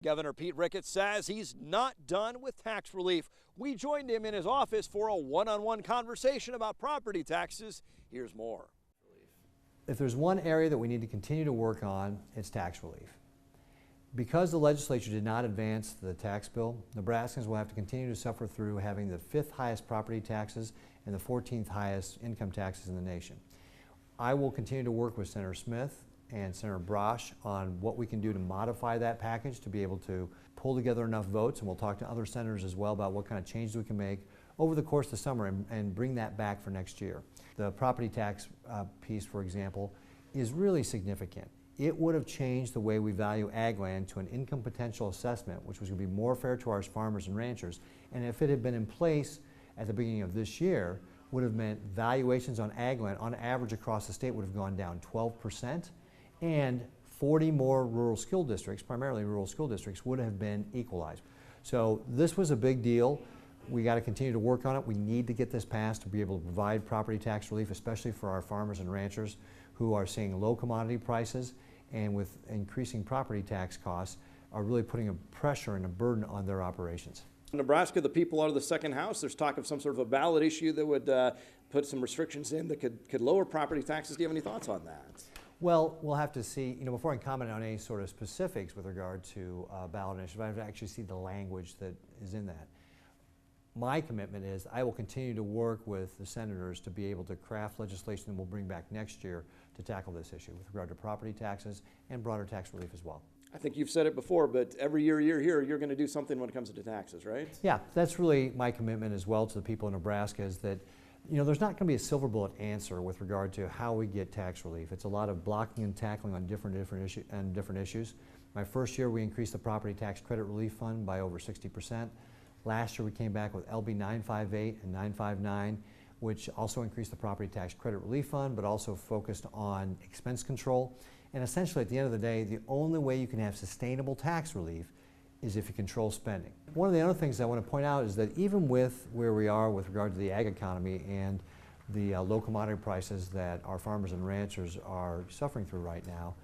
Governor Pete Ricketts says he's not done with tax relief. We joined him in his office for a one-on-one conversation about property taxes. Here's more. If there's one area that we need to continue to work on, it's tax relief. Because the legislature did not advance the tax bill, Nebraskans will have to continue to suffer through having the 5th highest property taxes and the 14th highest income taxes in the nation. I will continue to work with Senator Smith and Senator Brosh on what we can do to modify that package to be able to pull together enough votes, and we'll talk to other senators as well about what kind of changes we can make over the course of the summer and bring that back for next year. The property tax piece, for example, is really significant. It would have changed the way we value ag land to an income potential assessment, which was going to be more fair to our farmers and ranchers. And if it had been in place at the beginning of this year, would have meant valuations on ag land on average across the state would have gone down 12%, and 40 more rural school districts, primarily rural school districts, would have been equalized. So this was a big deal. We got to continue to work on it. We need to get this passed to be able to provide property tax relief, especially for our farmers and ranchers who are seeing low commodity prices and with increasing property tax costs are really putting a pressure and a burden on their operations. In Nebraska, the people out of the second house, there's talk of some sort of a ballot issue that would put some restrictions in that could lower property taxes. Do you have any thoughts on that? Well, we'll have to see, before I comment on any sort of specifics with regard to ballot initiative, I have to actually see the language that is in that. My commitment is I will continue to work with the senators to be able to craft legislation that we'll bring back next year to tackle this issue with regard to property taxes and broader tax relief as well. I think you've said it before, but every year you're here, you're going to do something when it comes to taxes, right? Yeah, that's really my commitment as well to the people in Nebraska, is that there's not going to be a silver bullet answer with regard to how we get tax relief. It's a lot of blocking and tackling on different issues. My first year we increased the property tax credit relief fund by over 60%. Last year we came back with LB 958 and 959, which also increased the property tax credit relief fund, but also focused on expense control. And essentially, at the end of the day, the only way you can have sustainable tax relief is if you control spending. One of the other things I want to point out is that even with where we are with regard to the ag economy and the low commodity prices that our farmers and ranchers are suffering through right now,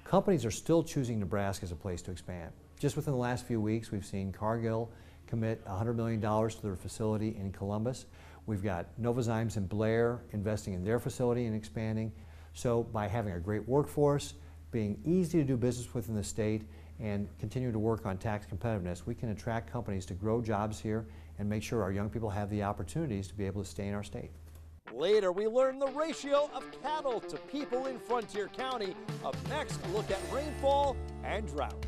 companies are still choosing Nebraska as a place to expand. Just within the last few weeks, we've seen Cargill commit $100 million to their facility in Columbus. We've got Novozymes and Blair investing in their facility and expanding. So by having a great workforce, being easy to do business with in the state, and continuing to work on tax competitiveness, we can attract companies to grow jobs here and make sure our young people have the opportunities to be able to stay in our state. Later, we learn the ratio of cattle to people in Frontier County. Up next, look at rainfall and drought.